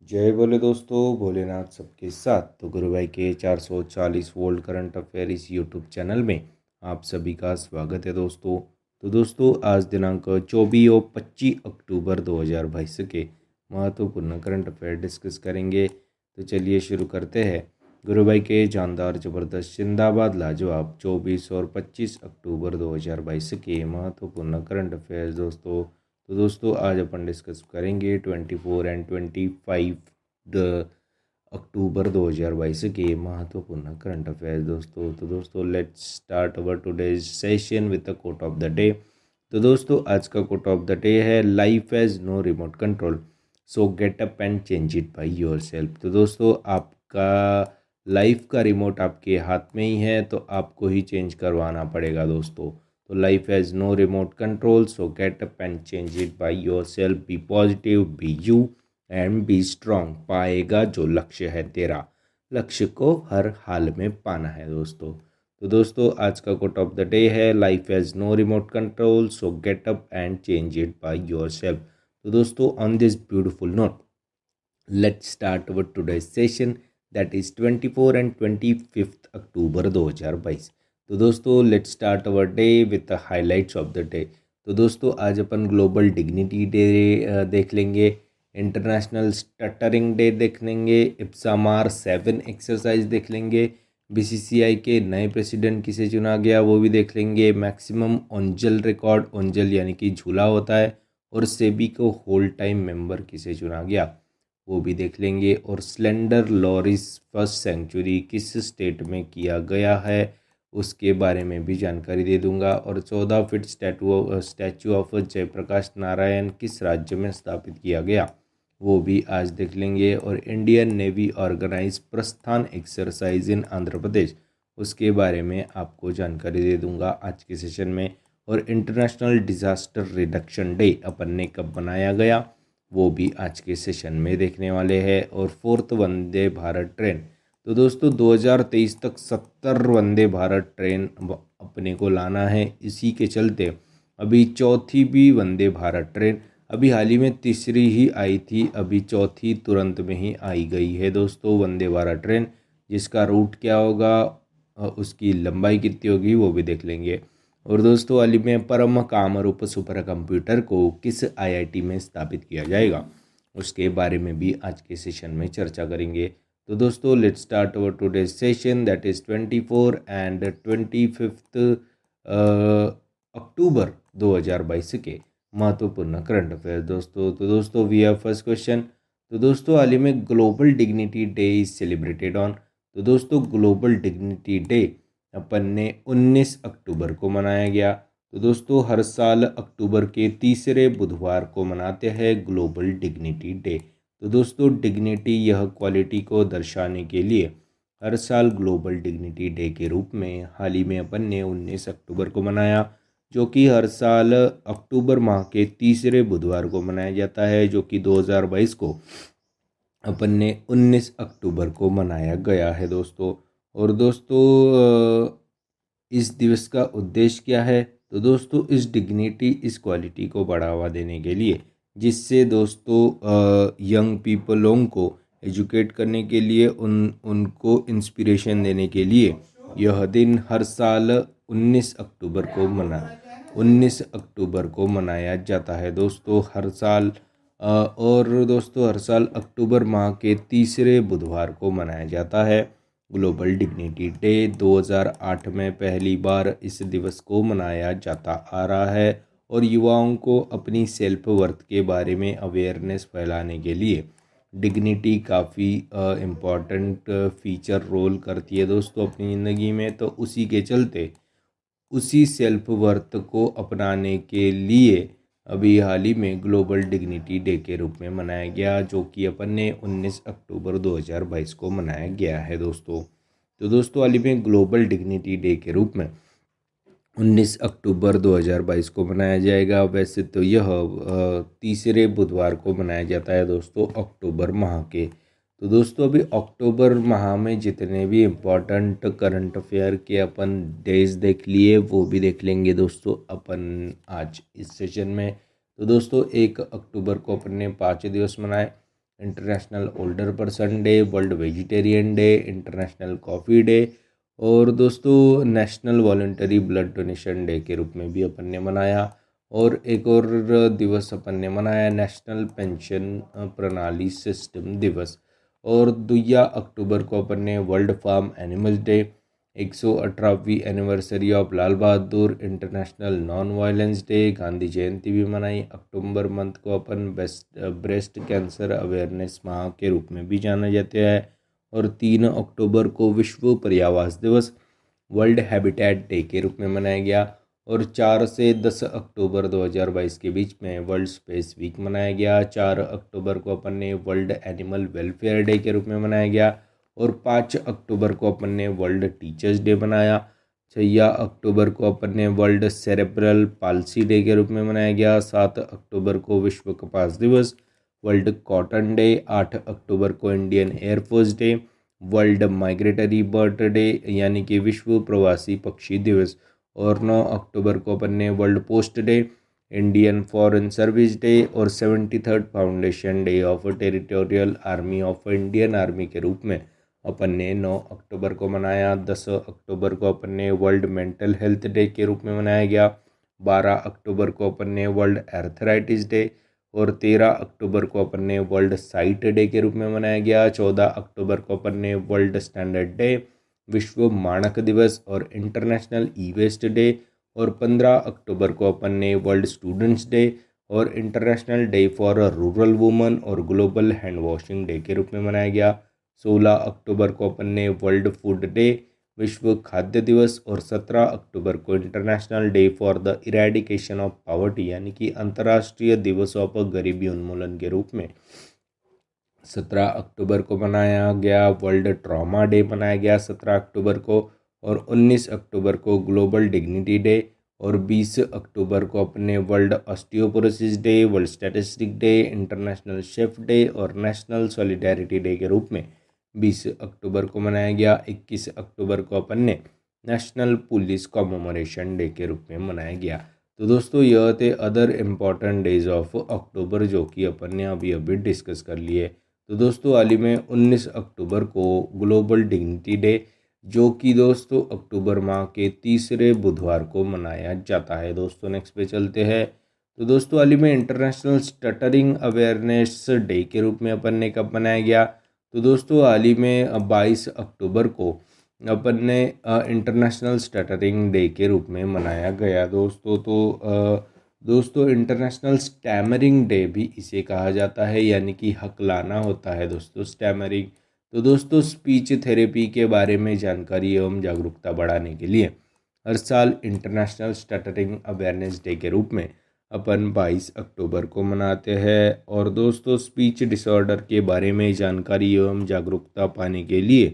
जय बोले दोस्तों, भोलेनाथ सबके साथ। तो गुरु भाई के 440 वोल्ट करंट अफेयर इस यूट्यूब चैनल में आप सभी का स्वागत है दोस्तों। तो दोस्तों, आज दिनांक 24 और 25 अक्टूबर 2022 के महत्वपूर्ण करंट अफेयर डिस्कस करेंगे। तो चलिए शुरू करते हैं। गुरु भाई के जानदार ज़बरदस्त जिंदाबाद लाजवाब 24 और 25 अक्टूबर 2022 के महत्वपूर्ण करंट अफेयर्स दोस्तों। तो दोस्तों, आज अपन डिस्कस करेंगे 24 एंड 25 द अक्टूबर 2022 के महत्वपूर्ण करंट अफेयर्स दोस्तों। तो दोस्तों, let's start our today's session with the quote of the day. तो दोस्तों, आज का कोट ऑफ द डे है life has no remote control, so get up and change it by yourself. तो दोस्तों, आपका लाइफ का रिमोट आपके हाथ में ही है, तो आपको ही चेंज करवाना पड़ेगा दोस्तों। तो life has no remote control, so get up and change it by yourself. Be positive, be you and be strong. पाएगा जो लक्ष्य है तेरा, लक्ष्य को हर हाल में पाना है दोस्तों। तो दोस्तों, आज का कोट ऑफ द डे है life has no remote control, so get up and change it by yourself. तो दोस्तों, on this beautiful note, let's start our today session, that is 24 and 25 अक्टूबर 2022। तो दोस्तों, let's start our day with the highlights of the day. तो दोस्तों, आज अपन global dignity day देख लेंगे, international stuttering day देख लेंगे, इप्सामार 7 एक्सरसाइज देख लेंगे, बीसीसीआई के नए प्रेसिडेंट किसे चुना गया वो भी देख लेंगे, मैक्सिमम ओंजल रिकॉर्ड, ओंजल यानी कि झूला होता है, और सेबी को होल टाइम मेंबर किसे चुना गया वो भी देख लेंगे, और स्लेंडर लॉरिस फर्स्ट सेंचुरी किस स्टेट में किया गया है उसके बारे में भी जानकारी दे दूंगा, और 14 feet statue of Jayaprakash Narayan किस राज्य में स्थापित किया गया वो भी आज देख लेंगे, और इंडियन नेवी ऑर्गेनाइज प्रस्थान एक्सरसाइज इन आंध्र प्रदेश उसके बारे में आपको जानकारी दे दूंगा आज के सेशन में, और इंटरनेशनल डिजास्टर रिडक्शन डे अपन ने कब बनाया गया वो भी आज के सेशन में देखने वाले हैं, और 4th वंदे भारत ट्रेन। तो दोस्तों, 2023 तक 70 वंदे भारत ट्रेन अपने को लाना है। इसी के चलते अभी चौथी भी वंदे भारत ट्रेन, अभी हाल ही में तीसरी ही आई थी, अभी चौथी तुरंत में ही आई गई है दोस्तों वंदे भारत ट्रेन। जिसका रूट क्या होगा, उसकी लंबाई कितनी होगी वो भी देख लेंगे। और दोस्तों, हाल ही में परम कामरूप सुपर कंप्यूटर को किस आईआईटी में स्थापित किया जाएगा उसके बारे में भी आज के सेशन में चर्चा करेंगे। तो दोस्तों, let's start our today's session, that is 24 and 25 अक्टूबर 2022 के महत्वपूर्ण करंट अफेयर दोस्तों। तो दोस्तों, वी हैव फर्स्ट क्वेश्चन। तो दोस्तों, हाल ही में global dignity day is celebrated on. तो दोस्तों, ग्लोबल डिग्निटी डे अपन ने 19 अक्टूबर को मनाया गया। तो दोस्तों, हर साल अक्टूबर के तीसरे बुधवार को मनाते हैं ग्लोबल डिग्निटी डे। तो दोस्तों, डिग्निटी यह क्वालिटी को दर्शाने के लिए हर साल ग्लोबल डिग्निटी डे के रूप में हाल ही में अपन ने 19 अक्टूबर को मनाया, जो कि हर साल अक्टूबर माह के तीसरे बुधवार को मनाया जाता है, जो कि 2022 को अपन ने 19 अक्टूबर को मनाया गया है दोस्तों। और दोस्तों, इस दिवस का उद्देश्य क्या है? तो दोस्तों, इस डिग्निटी, इस क्वालिटी को बढ़ावा देने के लिए, जिससे दोस्तों यंग पीपलों को एजुकेट करने के लिए, उनको इंस्पिरेशन देने के लिए यह दिन हर साल 19 अक्टूबर को मनाया जाता है दोस्तों, हर साल। और दोस्तों, हर साल अक्टूबर माह के तीसरे बुधवार को मनाया जाता है ग्लोबल डिग्निटी डे। 2008 में पहली बार इस दिवस को मनाया जाता आ रहा है, और युवाओं को अपनी सेल्फ वर्थ के बारे में अवेयरनेस फैलाने के लिए डिग्निटी काफ़ी इम्पॉर्टेंट फीचर रोल करती है दोस्तों अपनी ज़िंदगी में। तो उसी के चलते, उसी सेल्फ वर्थ को अपनाने के लिए अभी हाल ही में ग्लोबल डिग्निटी डे के रूप में मनाया गया, जो कि अपन ने 19 अक्टूबर 2022 को मनाया गया है दोस्तों। तो दोस्तों, हाल ही में ग्लोबल डिग्निटी डे के रूप में 19 अक्टूबर 2022 को मनाया जाएगा। वैसे तो यह तीसरे बुधवार को मनाया जाता है दोस्तों अक्टूबर माह के। तो दोस्तों, अभी अक्टूबर माह में जितने भी इम्पोर्टेंट करंट अफेयर के अपन डेज देख लिए वो भी देख लेंगे दोस्तों अपन आज इस सेशन में। तो दोस्तों, 1 अक्टूबर को अपन ने 5 दिवस मनाए, international older person day, world vegetarian day, international coffee day और दोस्तों national voluntary blood donation day के रूप में भी अपन ने मनाया। और एक और दिवस अपन ने मनाया नेशनल पेंशन प्रणाली सिस्टम दिवस। और 2 अक्टूबर को अपन ने वर्ल्ड फार्म एनिमल डे, 118वीं anniversary of Lal Bahadur, international non violence day, Gandhi Jayanti भी मनाई। अक्टूबर मंथ को अपन ब्रेस्ट कैंसर अवेयरनेस माह के रूप में भी जाना जाता है। और 3 अक्टूबर को विश्व पर्यावरण दिवस, वर्ल्ड हैबिटेट डे के रूप में मनाया गया। और 4 से 10 अक्टूबर 2022 के बीच में वर्ल्ड स्पेस वीक मनाया गया। 4 अक्टूबर को अपन ने वर्ल्ड एनिमल वेलफेयर डे के रूप में मनाया गया। और 5 अक्टूबर को अपन ने वर्ल्ड टीचर्स डे मनाया। 6 अक्टूबर को अपन ने वर्ल्ड सेरेब्रल पाल्सी डे के रूप में मनाया गया। 7 अक्टूबर को विश्व कपास दिवस, वर्ल्ड कॉटन डे। 8 अक्टूबर को Indian air force day, world migratory bird day यानी कि विश्व प्रवासी पक्षी दिवस। और 9 अक्टूबर को अपन ने world post day, Indian foreign service day और 73rd foundation day of territorial army of Indian army के रूप में अपन ने 9 अक्टूबर को मनाया। 10 अक्टूबर को अपन ने वर्ल्ड मेंटल हेल्थ डे के रूप में मनाया गया। 12 अक्टूबर को अपन ने वर्ल्ड एर्थराइटिस डे और 13 अक्टूबर को अपन ने वर्ल्ड साइट डे के रूप में मनाया गया। 14 अक्टूबर को अपन ने वर्ल्ड स्टैंडर्ड डे, विश्व मानक दिवस और इंटरनेशनल ई वेस्ट डे। और 15 अक्टूबर को अपन ने वर्ल्ड स्टूडेंट्स डे और international day for rural woman और ग्लोबल हैंड वॉशिंग डे के रूप में मनाया गया। 16 अक्टूबर को अपन ने वर्ल्ड फूड डे, विश्व खाद्य दिवस और 17 अक्टूबर को international day for the eradication of poverty यानी कि अंतर्राष्ट्रीय दिवस ऑफ गरीबी उन्मूलन के रूप में 17 अक्टूबर को मनाया गया। वर्ल्ड ट्रॉमा डे मनाया गया 17 अक्टूबर को। और 19 अक्टूबर को ग्लोबल डिग्निटी डे। और 20 अक्टूबर को अपने world osteoporosis day, world statistic day, international chef day और नेशनल सॉलिडेरिटी डे के रूप में 20 अक्टूबर को मनाया गया। 21 अक्टूबर को अपन ने नेशनल पुलिस कॉमेमोरेशन डे के रूप में मनाया गया। तो दोस्तों यह थे other important days of October जो कि अपन ने अभी डिस्कस कर लिए। तो दोस्तों हाल ही में 19 अक्टूबर को ग्लोबल डिग्निटी डे जो कि दोस्तों अक्टूबर माह के तीसरे बुधवार को मनाया जाता है। दोस्तों नेक्स्ट पे चलते हैं। तो दोस्तों हाल ही में इंटरनेशनल स्टटरिंग अवेयरनेस डे के रूप में अपन ने कब मनाया गया? तो दोस्तों हाल ही में 22 अक्टूबर को अपन ने इंटरनेशनल स्टटरिंग डे के रूप में मनाया गया दोस्तों। तो दोस्तों इंटरनेशनल स्टैमरिंग डे भी इसे कहा जाता है यानी कि हकलाना होता है दोस्तों स्टैमरिंग। तो दोस्तों स्पीच थेरेपी के बारे में जानकारी एवं जागरूकता बढ़ाने के लिए हर साल इंटरनेशनल स्टटरिंग अवेयरनेस डे के रूप में अपन 22 अक्टूबर को मनाते हैं। और दोस्तों स्पीच डिसऑर्डर के बारे में जानकारी एवं जागरूकता पाने के लिए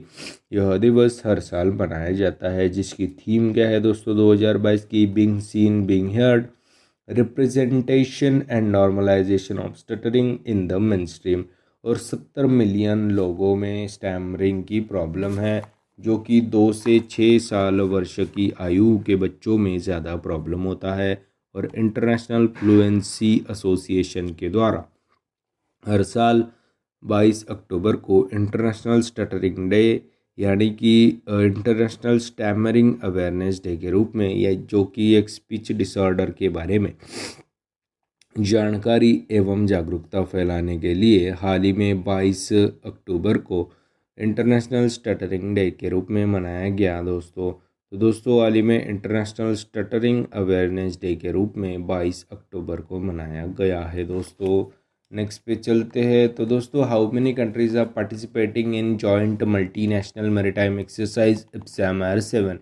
यह दिवस हर साल मनाया जाता है जिसकी थीम क्या है दोस्तों 2022 की? Being seen, being heard, representation and normalization of stuttering in the mainstream. और 70 मिलियन लोगों में स्टैमरिंग की प्रॉब्लम है जो कि 2 से 6 साल वर्ष की आयु के बच्चों में ज़्यादा प्रॉब्लम होता है। और इंटरनेशनल फ्लुएंसी एसोसिएशन के द्वारा हर साल 22 अक्टूबर को इंटरनेशनल स्टटरिंग डे यानी कि इंटरनेशनल स्टैमरिंग अवेयरनेस डे के रूप में या जो कि एक स्पीच डिसऑर्डर के बारे में जानकारी एवं जागरूकता फैलाने के लिए हाल ही में 22 अक्टूबर को इंटरनेशनल स्टटरिंग डे के रूप में मनाया गया दोस्तों। तो दोस्तों हाल ही में इंटरनेशनल स्टटरिंग अवेयरनेस डे के रूप में 22 अक्टूबर को मनाया गया है दोस्तों। नेक्स्ट पे चलते हैं। तो दोस्तों how many countries are participating in joint multinational maritime exercise IPSAMAR-7?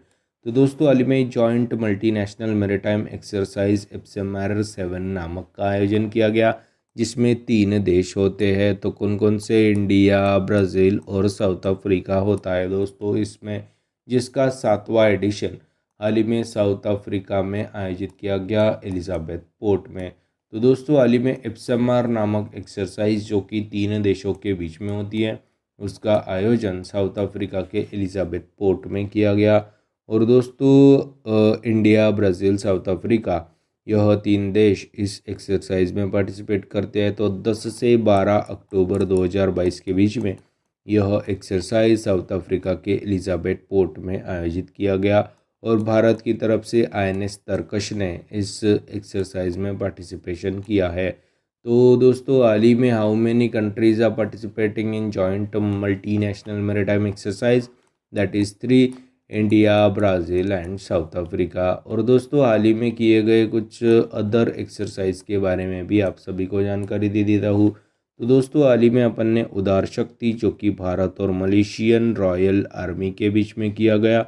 तो दोस्तों हाल ही में joint multinational maritime exercise IPSAMAR-7 नामक का आयोजन किया गया जिसमें 3 देश होते हैं। तो कौन कौन से? इंडिया, ब्राज़ील और साउथ अफ्रीका होता है दोस्तों इसमें, जिसका 7वां एडिशन हाल ही में साउथ अफ्रीका में आयोजित किया गया एलिजाबेथ पोर्ट में। तो दोस्तों हाल ही में IPSAMAR नामक एक्सरसाइज जो कि 3 देशों के बीच में होती है उसका आयोजन साउथ अफ्रीका के एलिजाबेथ पोर्ट में किया गया। और दोस्तों इंडिया, ब्राज़ील, साउथ अफ्रीका यह 3 देश इस एक्सरसाइज में पार्टिसिपेट करते हैं। तो 10 से 12 अक्टूबर 2022 के बीच में यह एक्सरसाइज साउथ अफ्रीका के एलिजाबेथ पोर्ट में आयोजित किया गया और भारत की तरफ से INS तरकश ने इस एक्सरसाइज में पार्टिसिपेशन किया है। तो दोस्तों, हाल ही में how many countries are participating in joint multinational maritime exercise, that is 3, India, Brazil and South Africa. और दोस्तों, हाल ही में किए गए कुछ अदर एक्सरसाइज के बारे में भी आप सभी को जानकारी दे देता हूँ। तो दोस्तों, हाल ही में अपन ने उदार शक्ति, जो कि भारत और मलेशियन रॉयल आर्मी के बीच में किया गया,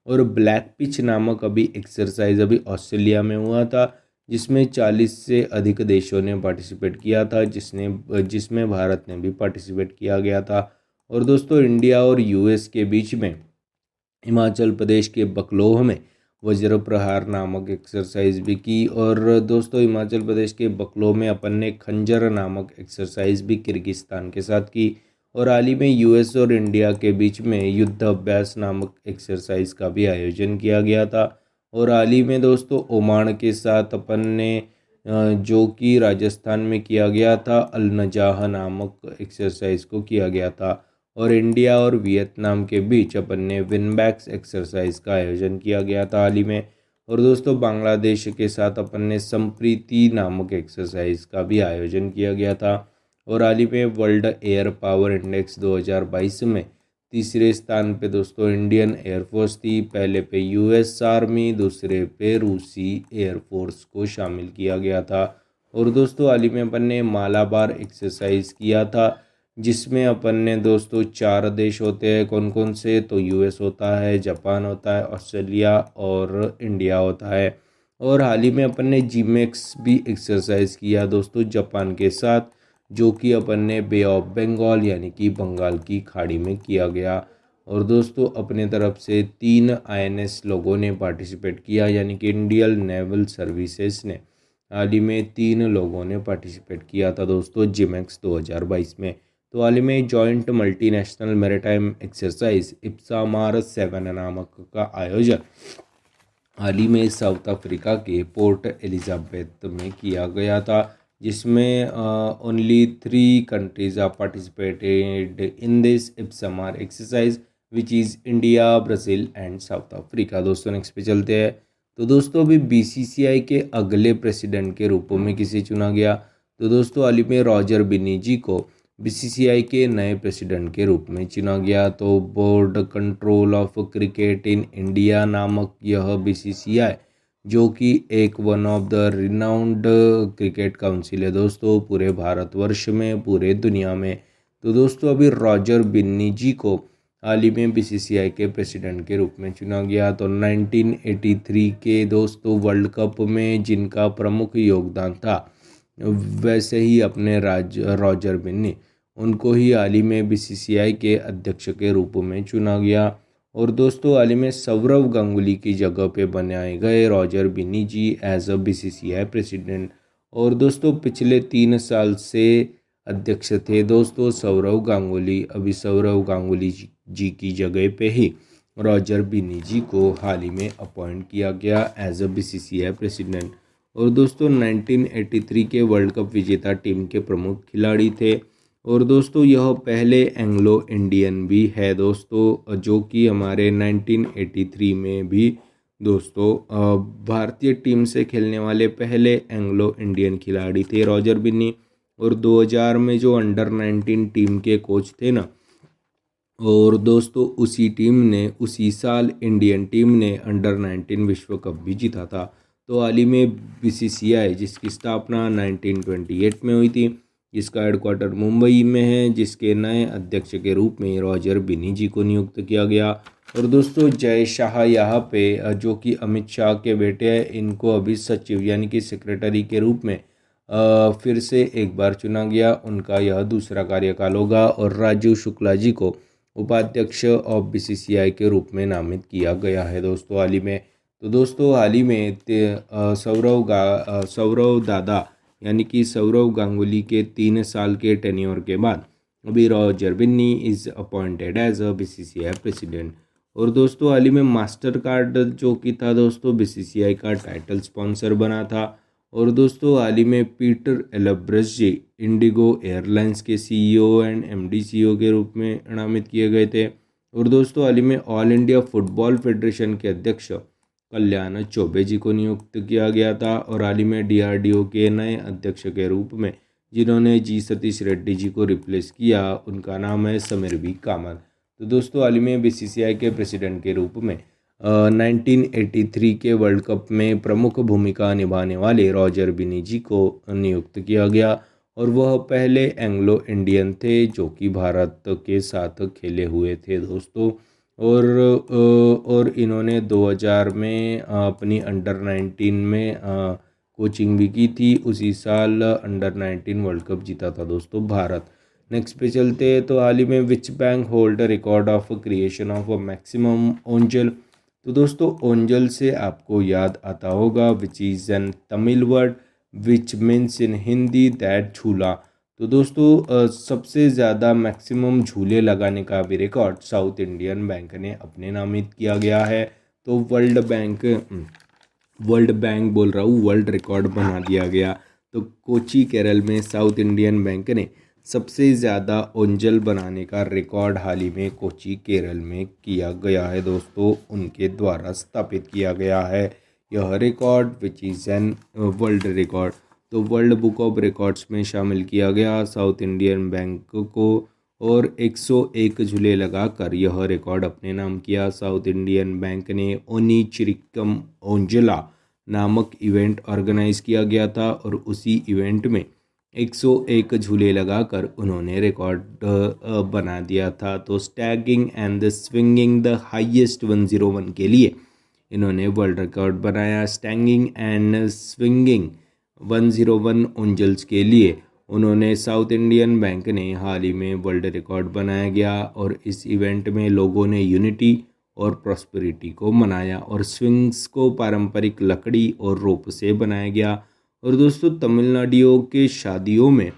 और ब्लैक पिच नामक अभी एक्सरसाइज अभी ऑस्ट्रेलिया में हुआ था, जिसमें 40 से अधिक देशों ने पार्टिसिपेट किया था, जिसमें भारत ने भी पार्टिसिपेट किया गया था। और दोस्तों, इंडिया और US के बीच में हिमाचल प्रदेश के बकलोह में वज्र प्रहार नामक एक्सरसाइज भी की। और दोस्तों, हिमाचल प्रदेश के बकलोह में अपन ने खंजर नामक एक्सरसाइज भी किर्गिस्तान के साथ की। और हाल ही में US और इंडिया के बीच में युद्ध अभ्यास नामक एक्सरसाइज का भी आयोजन किया गया था। और हाल ही में दोस्तों, ओमान के साथ अपन ने जो कि राजस्थान में किया गया था, अल नजाह नामक एक्सरसाइज को किया गया था। और इंडिया और वियतनाम के बीच अपन ने विनबैक्स एक्सरसाइज का आयोजन किया गया था हाल ही में। और दोस्तों, बांग्लादेश के साथ अपन ने संप्रीति नामक एक्सरसाइज का भी आयोजन किया गया था। और हाल ही में वर्ल्ड एयर पावर इंडेक्स 2022 में तीसरे स्थान पे दोस्तों इंडियन एयरफोर्स थी। पहले पे US आर्मी, दूसरे पे रूसी एयरफोर्स को शामिल किया गया था। और दोस्तों, हाल ही में अपन ने मालाबार एक्सरसाइज किया था, जिसमें अपन ने दोस्तों 4 देश होते हैं। कौन कौन से? तो US होता है, जापान होता है, ऑस्ट्रेलिया और इंडिया होता है। और हाल ही में अपन ने जीमेक्स भी एक्सरसाइज किया दोस्तों जापान के साथ, जो कि अपन ने बे ऑफ बंगाल यानी कि बंगाल की खाड़ी में किया गया। और दोस्तों, अपने तरफ से 3 INS लोगों ने पार्टिसिपेट किया, यानी कि इंडियन नेवल सर्विसेज ने हाल ही में 3 लोगों ने पार्टिसिपेट किया था दोस्तों जिमेक्स 2022 में। तो हाल ही में joint multinational maritime exercise IBSAMAR 7 नामक का आयोजन हाल ही में साउथ अफ्रीका के पोर्ट एलिजाबेथ में किया गया था, जिसमें only 3 countries are participated in this IBSAMAR exercise, which is India, Brazil and South Africa. दोस्तों, नेक्स्ट पे चलते हैं। तो दोस्तों, अभी BCCI के अगले प्रेसिडेंट के रूप में किसे चुना गया? तो दोस्तों, हाल ही में रॉजर बिन्नी जी को BCCI के नए प्रेसिडेंट के रूप में चुना गया। तो board control of cricket in India नामक यह BCCI, जो कि एक one of the renowned cricket council है दोस्तों, पूरे भारतवर्ष में, पूरे दुनिया में। तो दोस्तों, अभी रॉजर बिन्नी जी को हाल ही में BCCI के प्रेसिडेंट के रूप में चुना गया। तो 1983 के दोस्तों वर्ल्ड कप में जिनका प्रमुख योगदान था, वैसे ही अपने रॉजर बिन्नी, उनको ही हाल ही में BCCI के अध्यक्ष के रूप में चुना गया। और दोस्तों, हाल ही में सौरव गांगुली की जगह पे बनाए गए Roger Binny ji as a BCCI president. और दोस्तों, पिछले 3 साल से अध्यक्ष थे दोस्तों सौरव गांगुली। अभी सौरव गांगुली जी की जगह पे ही रॉजर बिन्नी जी को हाल ही में अपॉइंट किया गया एज अ BCCI प्रेसिडेंट। और दोस्तों, 1983 के वर्ल्ड कप विजेता टीम के प्रमुख खिलाड़ी थे। और दोस्तों, यह पहले एंग्लो इंडियन भी है दोस्तों, जो कि हमारे 1983 में भी दोस्तों भारतीय टीम से खेलने वाले पहले एंग्लो इंडियन खिलाड़ी थे रॉजर बिन्नी। और 2000 में जो अंडर 19 टीम के कोच थे ना, और दोस्तों उसी साल इंडियन टीम ने अंडर 19 विश्व कप भी जीता था। तो हाल ही में BCCI, जिसकी स्थापना 1928 में हुई थी, जिसका हेडक्वार्टर मुंबई में है, जिसके नए अध्यक्ष के रूप में रॉजर बिन्नी जी को नियुक्त किया गया। और दोस्तों, जय शाह यहाँ पे, जो कि अमित शाह के बेटे हैं, इनको अभी सचिव यानी कि सेक्रेटरी के रूप में फिर से एक बार चुना गया। उनका यह दूसरा कार्यकाल होगा। और राजीव शुक्ला जी को उपाध्यक्ष ऑफ BCCI के रूप में नामित किया गया है दोस्तों हाल ही में। तो दोस्तों, हाल ही में सौरव दादा यानी कि सौरव गांगुली के 3 साल के टेन्योर के बाद अभी Roger Binny is appointed as a BCCI president. और दोस्तों हाल ही में मास्टर कार्ड जो कि था दोस्तों बीसीसीआई का टाइटल स्पॉन्सर बना था। और दोस्तों हाल ही में पीटर एलब्रस जी इंडिगो एयरलाइंस के सीईओ एंड एमडी सीईओ के रूप में नामित किए गए थे। और दोस्तों हाल ही में ऑल इंडिया फुटबॉल फेडरेशन के अध्यक्ष कल्याण चौबे जी को नियुक्त किया गया था। और हाल ही में डीआरडीओ के नए अध्यक्ष के रूप में जिन्होंने जी सतीश रेड्डी जी को रिप्लेस किया उनका नाम है समीर बी कामत। तो दोस्तों हाल ही में बीसीसीआई के प्रेसिडेंट के रूप में 1983 के वर्ल्ड कप में प्रमुख भूमिका निभाने वाले रॉजर बिनी जी को नियुक्त किया गया। और वह पहले एंग्लो इंडियन थे जो कि भारत के साथ खेले हुए थे दोस्तों। और इन्होंने 2000 में अपनी अंडर 19 में कोचिंग भी की थी। उसी साल अंडर 19 वर्ल्ड कप जीता था दोस्तों भारत। नेक्स्ट पे चलते हैं। तो हाल ही में which bank hold record of creation of maximum oonjal. तो दोस्तों ओंजल से आपको याद आता होगा which is an Tamil word which means in Hindi that jhula. तो दोस्तों सबसे ज़्यादा मैक्सिमम झूले लगाने का भी रिकॉर्ड साउथ इंडियन बैंक ने अपने नामित किया गया है। तो वर्ल्ड बैंक बोल रहा हूँ, वर्ल्ड रिकॉर्ड बना दिया गया। तो कोची केरल में साउथ इंडियन बैंक ने सबसे ज़्यादा ओंजल बनाने का रिकॉर्ड हाल ही में कोची केरल में किया गया है दोस्तों, उनके द्वारा स्थापित किया गया है यह record which is N world record. तो वर्ल्ड बुक ऑफ रिकॉर्ड्स में शामिल किया गया साउथ इंडियन बैंक को। और 101 झूले लगाकर यह रिकॉर्ड अपने नाम किया। साउथ इंडियन बैंक ने ओनीचिरिकम ओंजला नामक इवेंट ऑर्गेनाइज किया गया था और उसी इवेंट में 101 झूले लगाकर उन्होंने रिकॉर्ड बना दिया था। तो staging and the swinging the highest 101 के लिए इन्होंने वर्ल्ड रिकॉर्ड बनाया। स्टैगिंग एंड स्विंगिंग 101 ओंजल्स के लिए उन्होंने साउथ इंडियन बैंक ने हाल ही में वर्ल्ड रिकॉर्ड बनाया गया। और इस इवेंट में लोगों ने यूनिटी और प्रॉस्पेरिटी को मनाया। और स्विंग्स को पारंपरिक लकड़ी और रोप से बनाया गया। और दोस्तों तमिलनाडुओं के शादियों में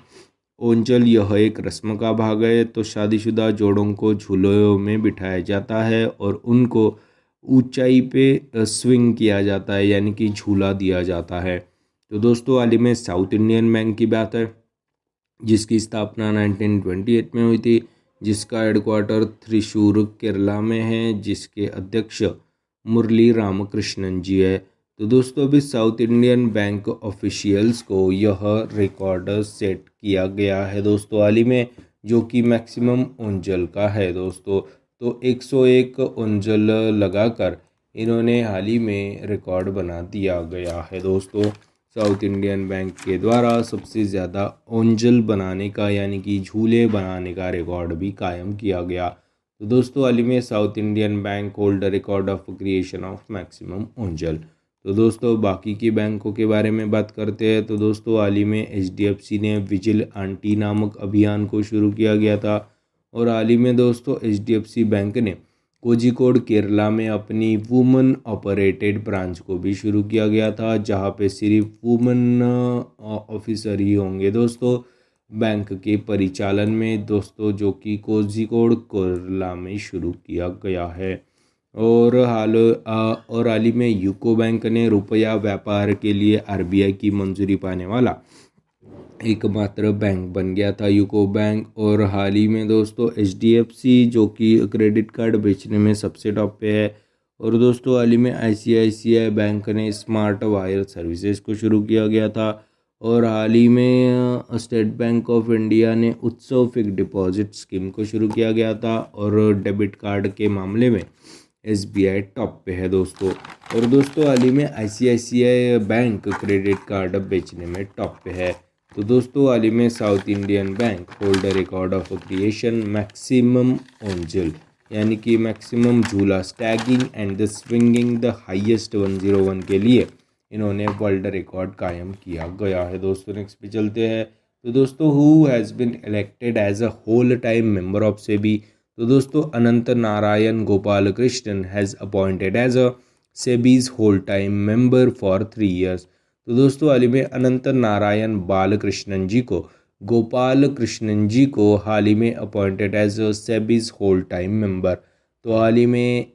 ओंजल यह एक रस्म का भाग है। तो शादीशुदा जोड़ों को झूलों में बिठाया जाता है और उनको ऊंचाई पे स्विंग किया जाता है यानी कि झूला दिया जाता है। तो दोस्तों हाल ही में साउथ इंडियन बैंक की बात है जिसकी स्थापना 1928 में हुई थी, जिसका हेडक्वार्टर त्रिशूर केरला में है, जिसके अध्यक्ष मुरली रामकृष्णन जी है। तो दोस्तों अभी साउथ इंडियन बैंक ऑफिशियल्स को यह रिकॉर्ड सेट किया गया है दोस्तों हाल ही में, जो कि मैक्सिमम ओंजल का है दोस्तों। तो 101 ओंजल लगाकर इन्होंने हाल ही में रिकॉर्ड बना दिया गया है दोस्तों। साउथ इंडियन बैंक के द्वारा सबसे ज़्यादा ओंजल बनाने का यानी कि झूले बनाने का रिकॉर्ड भी कायम किया गया। तो दोस्तों हाल ही में South Indian bank hold record of creation of maximum oonjal. तो दोस्तों बाकी के बैंकों के बारे में बात करते हैं। तो दोस्तों हाल ही में एचडीएफसी ने विजिल आंटी नामक अभियान को शुरू किया गया था। और हाल ही में दोस्तों एचडीएफसी बैंक ने कोझिकोड केरला में अपनी वुमेन ऑपरेटेड ब्रांच को भी शुरू किया गया था, जहां पे सिर्फ वुमेन ऑफिसर ही होंगे दोस्तों बैंक के परिचालन में दोस्तों, जो कि कोझिकोड केरला में शुरू किया गया है। और हाल ही में यूको बैंक ने रुपया व्यापार के लिए आरबीआई की मंजूरी पाने वाला एकमात्र बैंक बन गया था यूको बैंक। और हाल ही में दोस्तों एचडीएफसी जो कि क्रेडिट कार्ड बेचने में सबसे टॉप पे है। और दोस्तों हाल ही में आईसीआईसीआई बैंक ने स्मार्ट वायर सर्विसेज को शुरू किया गया था। और हाल ही में स्टेट बैंक ऑफ इंडिया ने उत्सव फिक्स्ड डिपॉजिट स्कीम को शुरू किया गया था। और डेबिट कार्ड के मामले में एसबीआई टॉप पे है दोस्तों। और दोस्तों हाल ही में आईसीआईसीआई बैंक क्रेडिट कार्ड बेचने में टॉप पे है। तो दोस्तों हाल ही में South Indian bank hold record of creation maximum oonjal यानी कि maximum jhula staging and the swinging the highest 101 के लिए इन्होंने वर्ल्ड रिकॉर्ड कायम किया गया है दोस्तों। नेक्स्ट पे चलते हैं। तो दोस्तों who has been elected as a whole time member of SEBI. तो दोस्तों Anant Narayan Gopal Krishnan has appointed as a SEBI's whole time member for 3 years। तो दोस्तों हाल ही में अनंत नारायण बालकृष्णन जी को गोपाल कृष्णन जी को हाल ही में appointed as SEBI's whole time member. तो हाल ही में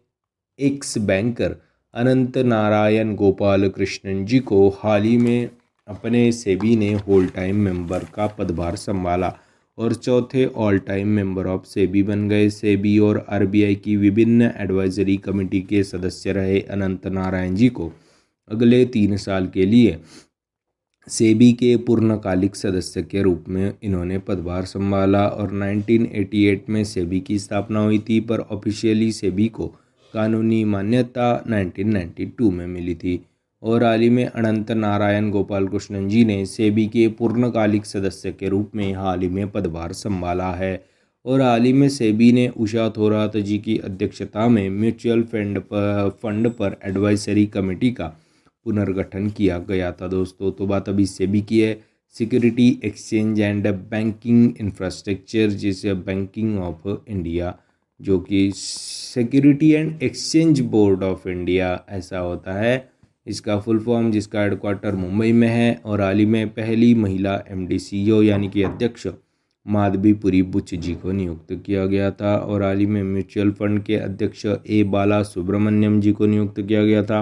एक्स बैंकर अनंत नारायण गोपाल कृष्णन जी को हाल ही में अपने सेबी ने होल टाइम मेंबर का पदभार संभाला और चौथे all time member of SEBI बन गए। सेबी और आरबीआई की विभिन्न एडवाइजरी कमेटी के सदस्य रहे अनंत नारायण जी को अगले 3 साल के लिए सेबी के पूर्णकालिक सदस्य के रूप में इन्होंने पदभार संभाला और 1988 में सेबी की स्थापना हुई थी, पर ऑफिशियली सेबी को कानूनी मान्यता 1992 में मिली थी। और हाल ही में अनंत नारायण गोपाल कृष्णन जी ने सेबी के पूर्णकालिक सदस्य के रूप में हाल ही में पदभार संभाला है। और हाल ही में सेबी ने उषा थोरात जी की अध्यक्षता में म्यूचुअल फंड पर एडवाइजरी कमेटी का पुनर्गठन किया गया था दोस्तों। तो बात अभी सेबी की है, security exchange and banking infrastructure, जिसे बैंकिंग ऑफ इंडिया, जो कि security and exchange board of India ऐसा होता है इसका फुल फॉर्म, जिसका हेडक्वार्टर मुंबई में है। और हाल ही में पहली महिला एमडी सीईओ यानी कि अध्यक्ष माधवीपुरी बुच जी को नियुक्त किया गया था। और हाल ही में म्यूचुअल फंड के अध्यक्ष ए बाला सुब्रमण्यम जी को नियुक्त किया गया था।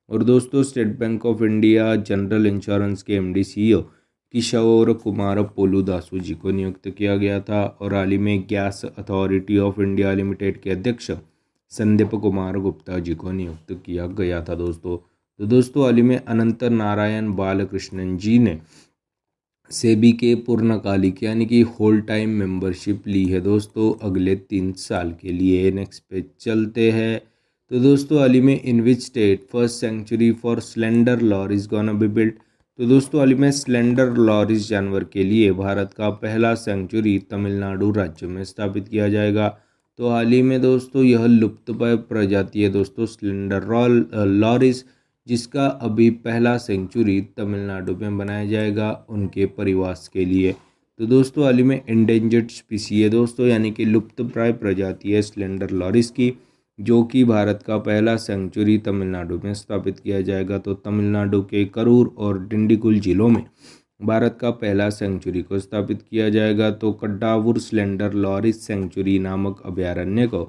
और दोस्तों state bank of India general insurance के एमडी सीईओ किशोर कुमार पोलू दासू जी को नियुक्त किया गया था। और हाल ही में gas authority of India limited के अध्यक्ष संदीप कुमार गुप्ता जी को नियुक्त किया गया था दोस्तों। तो दोस्तों हाल ही में अनंत नारायण बालकृष्णन जी ने सेबी के पूर्णकालिक यानी कि होल टाइम मेंबरशिप ली है दोस्तों अगले 3 साल के लिए। नेक्स्ट पे चलते हैं। तो दोस्तों हाल ही में in which state first century for slender lorries gonna be built. तो दोस्तों हाल ही में स्लेंडर लॉरीज जानवर के लिए भारत का पहला सेंचुरी तमिलनाडु राज्य में स्थापित किया जाएगा। तो हाल ही में दोस्तों यह लुप्तप्राय प्रजाति है दोस्तों स्लेंडर लॉरीज, जिसका अभी पहला सेंचुरी तमिलनाडु में बनाया जाएगा उनके परिवास के लिए। तो दोस्तों हाल ही में इंडेंजर्ड स्पीसी है दोस्तों, यानी कि लुप्तप्राय प्रजाति है स्लेंडर लॉरिस की, जो कि भारत का पहला सेंचुरी तमिलनाडु में स्थापित किया जाएगा। तो तमिलनाडु के करूर और डिंडिगुल जिलों में भारत का पहला सेंचुरी को स्थापित किया जाएगा। तो कड्डावुर स्लेंडर लॉरिस सेंचुरी नामक अभयारण्य को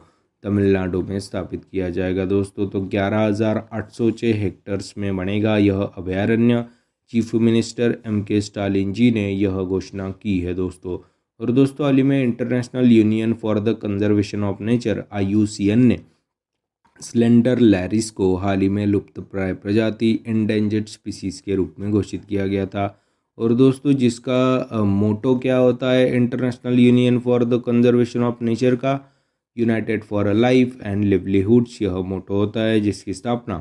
तमिलनाडु में स्थापित किया जाएगा दोस्तों। तो 11,806 हेक्टर्स में बनेगा यह अभयारण्य। चीफ मिनिस्टर के स्टालिन जी ने यह घोषणा की है दोस्तों। और दोस्तों हाल ही में international Union for the Conservation of nature IUCN ने स्लेंडर लैरिस को हाल ही में लुप्तप्राय प्रजाति इंडेंजर्ड स्पीसीज के रूप में घोषित किया गया था। और दोस्तों जिसका मोटो क्या होता है International Union for the Conservation of Nature का, united for a life and livelihoods, यह मोटो होता है, जिसकी स्थापना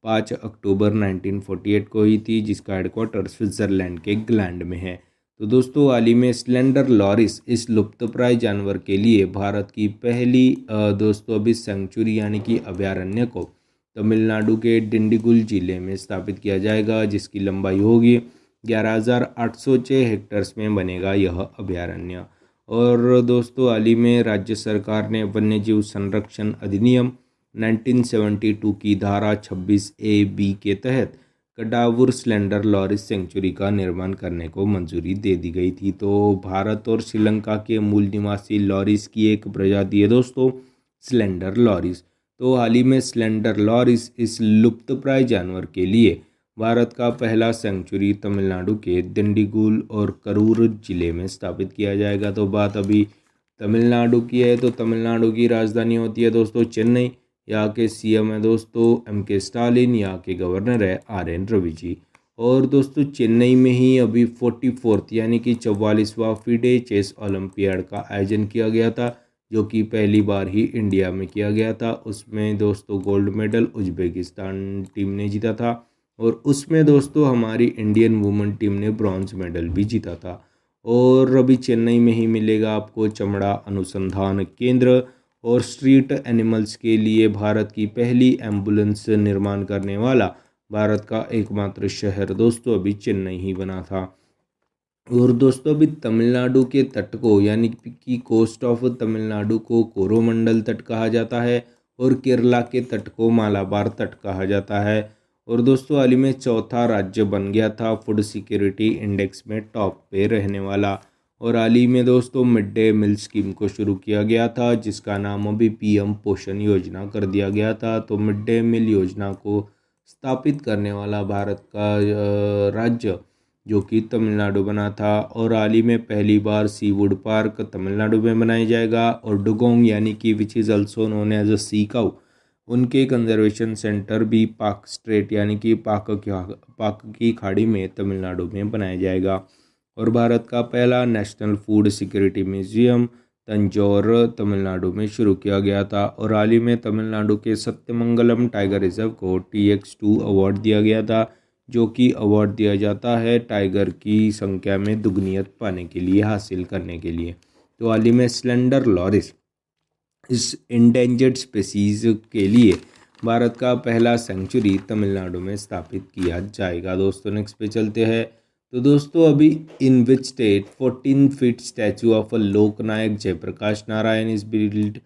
5 अक्टूबर 1948 को हुई थी, जिसका हेडक्वार्टर स्विट्ज़रलैंड के ग्लैंड में है। तो दोस्तों हाल ही में स्लेंडर लॉरिस इस लुप्तप्राय जानवर के लिए भारत की पहली दोस्तों अभी सेंचुरी यानी कि अभयारण्य को तमिलनाडु के डिंडिगुल जिले में स्थापित किया जाएगा, जिसकी लंबाई होगी 11,806 हेक्टर्स में बनेगा यह अभयारण्य। और दोस्तों हाल ही में राज्य सरकार ने वन्यजीव संरक्षण अधिनियम 1972 की धारा 26A(b) के तहत कडावुर स्लेंडर लॉरिस सेंचुरी का निर्माण करने को मंजूरी दे दी गई थी। तो भारत और श्रीलंका के मूल निवासी लॉरिस की एक प्रजाति है दोस्तों स्लेंडर लॉरिस। तो हाल ही में स्लेंडर लॉरिस इस लुप्तप्राय जानवर के लिए भारत का पहला सेंचुरी तमिलनाडु के दिंडीगुल और करूर जिले में स्थापित किया जाएगा। तो बात अभी तमिलनाडु की है, तो तमिलनाडु की राजधानी होती है दोस्तों चेन्नई। यहाँ के CM है दोस्तों के स्टालिन, यहाँ के गवर्नर है RN रवि जी। और दोस्तों चेन्नई में ही अभी 44th यानी कि 44वां फीडे चेस ओलंपियाड का आयोजन किया गया था, जो कि पहली बार ही इंडिया में किया गया था। उसमें दोस्तों गोल्ड मेडल उज्बेकिस्तान टीम ने जीता था और उसमें दोस्तों हमारी इंडियन वुमेन टीम ने ब्रॉन्ज मेडल भी जीता था। और अभी चेन्नई में ही मिलेगा आपको चमड़ा अनुसंधान केंद्र और स्ट्रीट एनिमल्स के लिए भारत की पहली एम्बुलेंस निर्माण करने वाला भारत का एकमात्र शहर दोस्तों अभी चेन्नई ही बना था। और दोस्तों अभी तमिलनाडु के तट को यानी कि कोस्ट ऑफ तमिलनाडु को कोरोमंडल तट कहा जाता है और केरला के तट को मालाबार तट कहा जाता है। और दोस्तों हाल ही में चौथा राज्य बन गया था फूड सिक्योरिटी इंडेक्स में टॉप पे रहने वाला। और हाल ही में दोस्तों मिड डे मील स्कीम को शुरू किया गया था, जिसका नाम अभी पीएम पोषण योजना कर दिया गया था। तो मिड डे मील योजना को स्थापित करने वाला भारत का राज्य जो कि तमिलनाडु बना था। और हाल ही में पहली बार सीवुड पार्क तमिलनाडु में बनाया जाएगा। और डुगोंग यानी कि which is also known as a sea cow, उनके कंजर्वेशन सेंटर भी पाक स्ट्रेट यानी कि पाक की खाड़ी में तमिलनाडु में बनाया जाएगा। और भारत का पहला national food security museum Tanjore Tamil Nadu में शुरू किया गया था। और हाल ही में तमिलनाडु के सत्यमंगलम टाइगर रिजर्व को TX2 अवार्ड दिया गया था, जो कि अवार्ड दिया जाता है टाइगर की संख्या में दुगनियत पाने के लिए, हासिल करने के लिए। तो हाल ही में स्लेंडर लॉरिस इस इंडेंजर्ड स्पीसीज के लिए भारत का पहला सेंचुरी तमिलनाडु में स्थापित किया जाएगा। दोस्तों नेक्स्ट पे चलते हैं। तो दोस्तों अभी in which state 14 feet statue of a Loknayak Jayaprakash Narayan is build.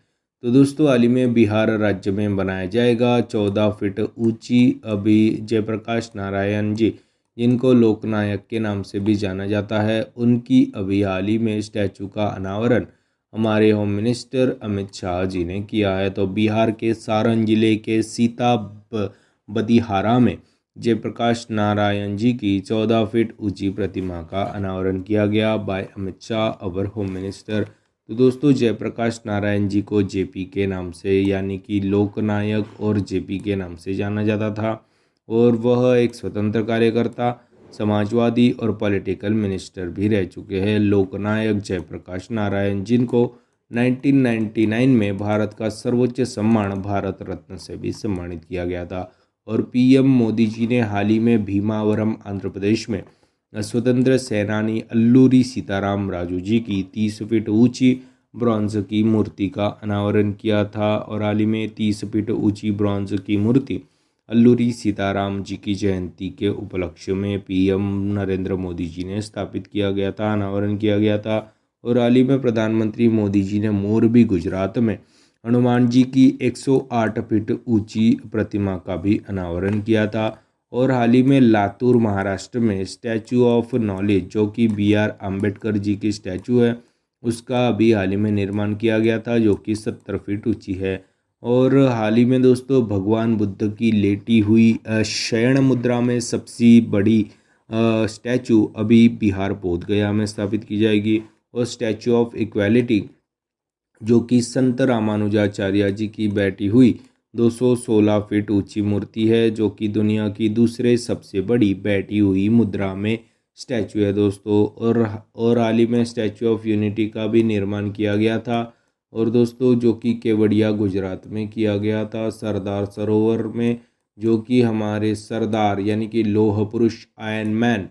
तो दोस्तों हाल ही में बिहार राज्य में बनाया जाएगा 14 फीट ऊंची अभी जयप्रकाश नारायण जी, जिनको लोकनायक के नाम से भी जाना जाता है, उनकी अभी हाल ही में स्टैचू का अनावरण हमारे होम मिनिस्टर अमित शाह जी ने किया है। तो बिहार के सारण जिले के बदिहारा में जयप्रकाश नारायण जी की 14 फीट ऊंची प्रतिमा का अनावरण किया गया by Amit Shah our home minister. तो दोस्तों जयप्रकाश नारायण जी को जेपी के नाम से यानी कि लोकनायक और जेपी के नाम से जाना जाता था। और वह एक स्वतंत्र कार्यकर्ता, समाजवादी और पॉलिटिकल मिनिस्टर भी रह चुके हैं। लोकनायक जयप्रकाश नारायण, जिनको 1999 में भारत का सर्वोच्च सम्मान भारत रत्न से भी सम्मानित किया गया था। और पीएम मोदी जी ने हाल ही में भीमावरम आंध्र प्रदेश में स्वतंत्र सेनानी अल्लूरी सीताराम राजू जी की 30 फीट ऊंची ब्रॉन्ज की मूर्ति का अनावरण किया था। और हाल ही में 30 फीट ऊंची ब्रॉन्ज की मूर्ति अल्लूरी सीताराम जी की जयंती के उपलक्ष्य में पीएम नरेंद्र मोदी जी ने स्थापित किया गया था, अनावरण किया गया था। और हाल ही में प्रधानमंत्री मोदी जी ने मोरबी गुजरात में हनुमान जी की 108 फीट ऊंची प्रतिमा का भी अनावरण किया था। और हाल ही में लातूर महाराष्ट्र में स्टैचू ऑफ नॉलेज, जो कि BR अम्बेडकर जी की स्टैचू है, उसका अभी हाल ही में निर्माण किया गया था, जो कि 70 फीट ऊंची है। और हाल ही में दोस्तों भगवान बुद्ध की लेटी हुई शयन मुद्रा में सबसे बड़ी स्टैचू अभी बिहार बोध गया में स्थापित की जाएगी। और स्टैचू ऑफ इक्वालिटी, जो कि संत रामानुजाचार्य जी की बैठी हुई 216 फीट ऊंची मूर्ति है, जो कि दुनिया की दूसरे सबसे बड़ी बैठी हुई मुद्रा में स्टैचू है दोस्तों। और हाल ही में स्टैचू ऑफ यूनिटी का भी निर्माण किया गया था, और दोस्तों जो कि केवड़िया गुजरात में किया गया था, सरदार सरोवर में, जो कि हमारे सरदार यानी कि लौह पुरुष iron man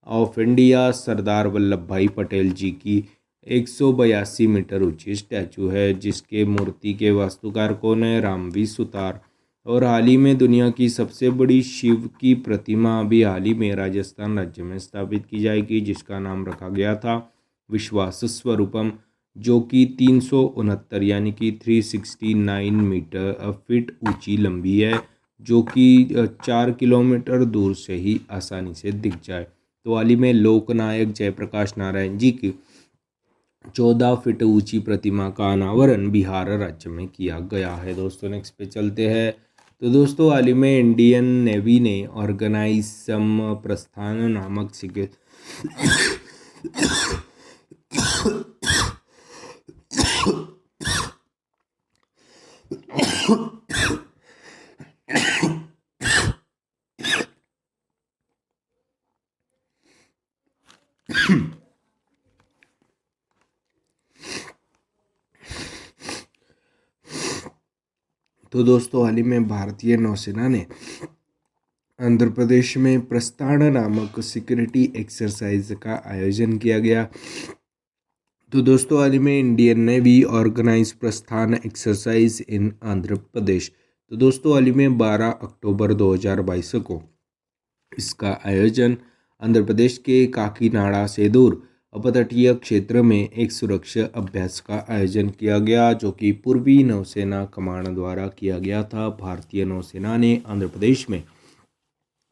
of India Sardar Vallabh भाई पटेल जी की 182 मीटर ऊंची स्टैचू है, जिसके मूर्ति के वास्तुकार कौन है? रामवी सुतार। और हाल ही में दुनिया की सबसे बड़ी शिव की प्रतिमा अभी हाल ही में राजस्थान राज्य में स्थापित की जाएगी, जिसका नाम रखा गया था विश्वास स्वरूपम, जो कि 369 यानी कि 369 मीटर फीट ऊंची लंबी है, जो कि 4 किलोमीटर दूर से ही आसानी से दिख जाए। तो हाल ही में लोकनायक जयप्रकाश नारायण जी की 14 फीट ऊंची प्रतिमा का अनावरण बिहार राज्य में किया गया है। दोस्तों नेक्स्ट पे चलते हैं। तो दोस्तों हाल ही में इंडियन नेवी ने ऑर्गेनाइज सम प्रस्थान नामक तो दोस्तों हाल ही में भारतीय नौसेना ने आंध्र प्रदेश में प्रस्थान नामक सिक्योरिटी एक्सरसाइज का आयोजन किया गया। तो दोस्तों हाल ही में इंडियन नेवी ऑर्गेनाइज प्रस्थान एक्सरसाइज इन आंध्र प्रदेश। तो दोस्तों हाल ही में 12 अक्टूबर 2022 को इसका आयोजन आंध्र प्रदेश के काकीनाडा से दूर अपतटीय क्षेत्र में एक सुरक्षा अभ्यास का आयोजन किया गया, जो कि पूर्वी नौसेना कमान द्वारा किया गया था। भारतीय नौसेना ने आंध्र प्रदेश में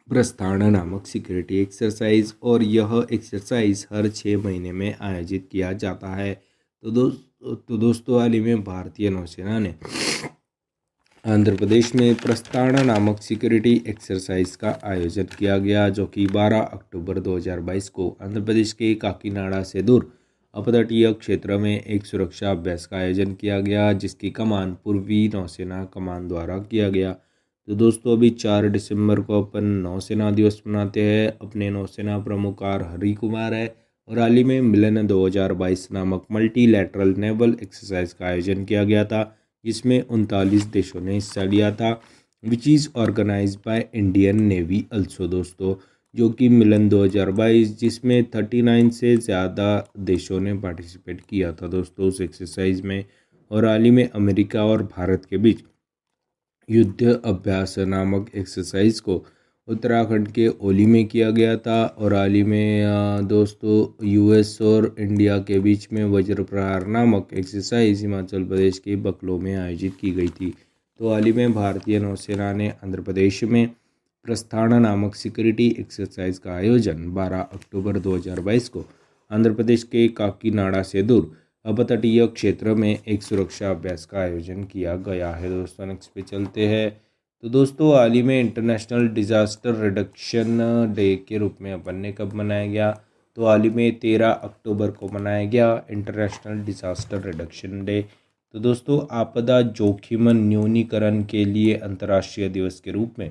प्रस्थान नामक सिक्योरिटी एक्सरसाइज, और यह एक्सरसाइज हर 6 महीने में आयोजित किया जाता है। तो दोस्तों हाल ही में भारतीय नौसेना ने आंध्र प्रदेश में प्रस्थान नामक सिक्योरिटी एक्सरसाइज का आयोजन किया गया, जो कि 12 अक्टूबर 2022 को आंध्र प्रदेश के काकीनाडा से दूर अपतटीय क्षेत्र में एक सुरक्षा अभ्यास का आयोजन किया गया, जिसकी कमान पूर्वी नौसेना कमान द्वारा किया गया। तो दोस्तों अभी 4 दिसंबर को अपन नौसेना दिवस मनाते हैं। अपने नौसेना प्रमुख आर हरि कुमार है, और हाल ही में मिलन 2022 नामक मल्टीलैटरल नेवल एक्सरसाइज का आयोजन किया गया था, जिसमें 39 देशों ने हिस्सा लिया था, which is organize by Indian navy also दोस्तों, जो कि मिलन 2022 जिसमें 39 से ज़्यादा देशों ने पार्टिसिपेट किया था दोस्तों उस एक्सरसाइज में। और हाल ही में अमेरिका और भारत के बीच युद्ध अभ्यास नामक एक्सरसाइज को उत्तराखंड के ओली में किया गया था, और हाल ही में दोस्तों यूएस और इंडिया के बीच में वज्र प्रहार नामक एक्सरसाइज हिमाचल प्रदेश के बकलो में आयोजित की गई थी। तो हाल ही में भारतीय नौसेना ने आंध्र प्रदेश में प्रस्थान नामक सिक्योरिटी एक्सरसाइज का आयोजन 12 अक्टूबर 2022 को आंध्र प्रदेश के काकीनाडा से दूर अपतटीय क्षेत्र में एक सुरक्षा अभ्यास का आयोजन किया गया है। दोस्तों नेक्स्ट पे चलते हैं। तो दोस्तों हाल ही में इंटरनेशनल डिज़ास्टर रिडक्शन डे के रूप में अपन ने कब मनाया गया, तो हाल ही में 13 अक्टूबर को मनाया गया इंटरनेशनल डिज़ास्टर रिडक्शन डे। तो दोस्तों आपदा जोखिम न्यूनीकरण के लिए अंतर्राष्ट्रीय दिवस के रूप में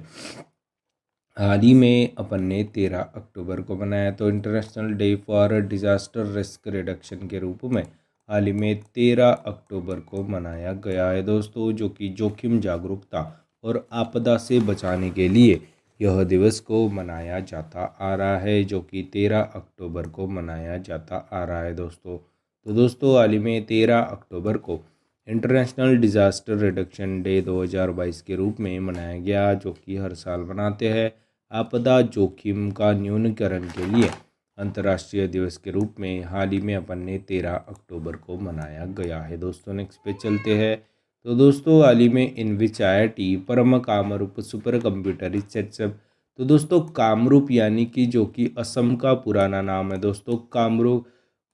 हाल ही में अपन ने 13 अक्टूबर को मनाया। तो international day for disaster risk reduction के रूप में हाल ही में 13 अक्टूबर को मनाया गया है दोस्तों, जो कि जोखिम जागरूकता और आपदा से बचाने के लिए यह दिवस को मनाया जाता आ रहा है, जो कि 13 अक्टूबर को मनाया जाता आ रहा है दोस्तों। तो दोस्तों हाल ही में 13 अक्टूबर को इंटरनेशनल डिज़ास्टर रिडक्शन डे 2022 के रूप में मनाया गया, जो कि हर साल मनाते हैं। आपदा जोखिम का न्यूनीकरण के लिए अंतर्राष्ट्रीय दिवस के रूप में हाल ही में अपन ने 13 अक्टूबर को मनाया गया है दोस्तों। नेक्स्ट पे चलते हैं। तो दोस्तों हाल ही में इन विच IIT परम Kamrupa super computer is setup. तो दोस्तों कामरूप यानी कि जो कि असम का पुराना नाम है दोस्तों कामरूप,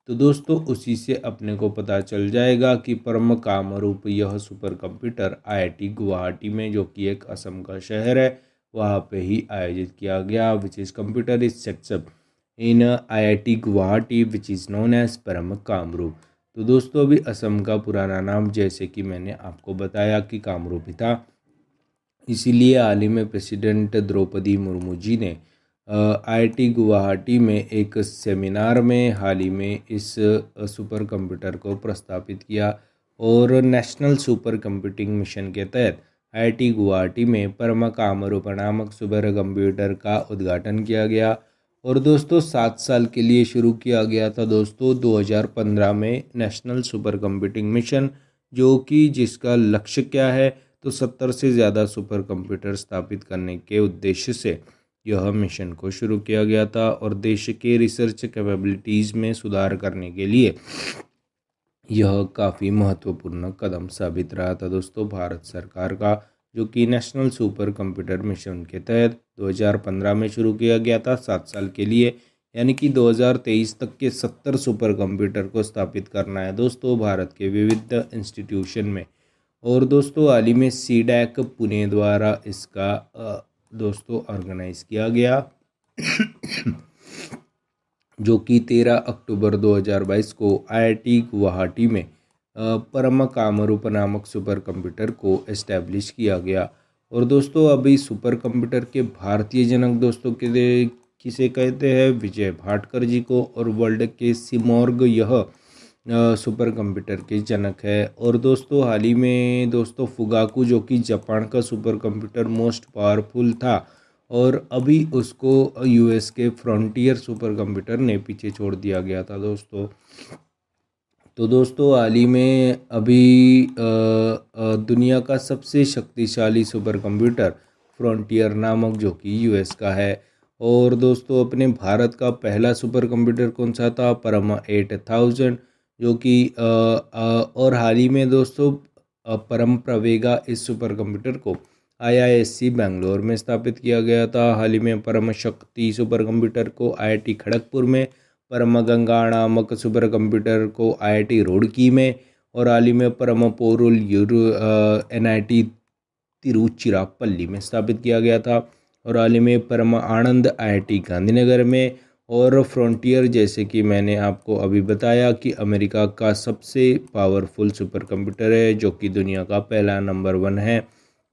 तो दोस्तों उसी से अपने को पता चल जाएगा कि परम कामरूप यह सुपर कंप्यूटर IIT गुवाहाटी में, जो कि एक असम का शहर है, वहाँ पे ही आयोजित किया गया, which is computer is setup in IIT Guwahati which is known as Param Kamrup. तो दोस्तों अभी असम का पुराना नाम जैसे कि मैंने आपको बताया कि कामरूप ही था, इसीलिए हाल ही में प्रेसिडेंट द्रौपदी मुर्मू जी ने IIT गुवाहाटी में एक सेमिनार में हाल ही में इस सुपर कंप्यूटर को प्रस्तापित किया, और नेशनल सुपर कंप्यूटिंग मिशन के तहत IIT गुवाहाटी में परम कामरूप नामक सुपर कंप्यूटर का उद्घाटन किया गया, और दोस्तों 7 साल के लिए शुरू किया गया था दोस्तों 2015 में नेशनल सुपर कंप्यूटिंग मिशन, जो कि जिसका लक्ष्य क्या है, तो 70 से ज़्यादा सुपर कंप्यूटर स्थापित करने के उद्देश्य से यह मिशन को शुरू किया गया था, और देश के रिसर्च कैपेबिलिटीज़ में सुधार करने के लिए यह काफ़ी महत्वपूर्ण कदम साबित रहा था दोस्तों भारत सरकार का, जो कि नेशनल सुपर कंप्यूटर मिशन के तहत 2015 में शुरू किया गया था 7 साल के लिए, यानी कि 2023 तक के 70 सुपर कंप्यूटर को स्थापित करना है दोस्तों भारत के विविध इंस्टीट्यूशन में। और दोस्तों हाल ही में CDAC पुणे द्वारा इसका दोस्तों ऑर्गेनाइज किया गया जो कि 13 अक्टूबर 2022 को IIT गुवाहाटी में परम कामरूप नामक सुपर कंप्यूटर को एस्टैब्लिश किया गया। और दोस्तों अभी सुपर कंप्यूटर के भारतीय जनक दोस्तों के किसे कहते हैं, विजय भाटकर जी को, और वर्ल्ड के सिमोर्ग यह सुपर कंप्यूटर के जनक है। और दोस्तों हाल ही में दोस्तों फुगाकू जो कि जापान का सुपर कंप्यूटर मोस्ट पावरफुल था, और अभी उसको US के फ्रंटियर सुपर कंप्यूटर ने पीछे छोड़ दिया गया था दोस्तों। तो दोस्तों हाल ही में अभी दुनिया का सबसे शक्तिशाली सुपर कंप्यूटर फ्रंटियर नामक जो कि US का है। और दोस्तों अपने भारत का पहला सुपर कंप्यूटर कौन सा था, परमा 8000, जो कि और हाल ही में दोस्तों परम प्रवेगा इस सुपर कंप्यूटर को IISc बेंगलोर में स्थापित किया गया था। हाल ही में परम शक्ति सुपर कंप्यूटर को IIT खड़गपुर में, परम गंगा नामक सुपर कंप्यूटर को IIT रुड़की में, और हाल ही में परम पोरुल NIT तिरुचिरापल्ली में स्थापित किया गया था। और हाल ही में परम आनंद IIT गांधीनगर में, और फ्रंटियर जैसे कि मैंने आपको अभी बताया कि अमेरिका का सबसे पावरफुल सुपर कंप्यूटर है जो कि दुनिया का पहला नंबर 1 है।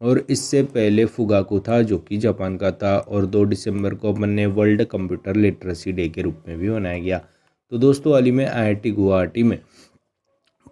और इससे पहले फुगाकू था जो कि जापान का था, और 2 दिसंबर को अपन ने वर्ल्ड कंप्यूटर लिटरेसी डे के रूप में भी मनाया गया। तो दोस्तों हाल ही में IIT गुवाहाटी में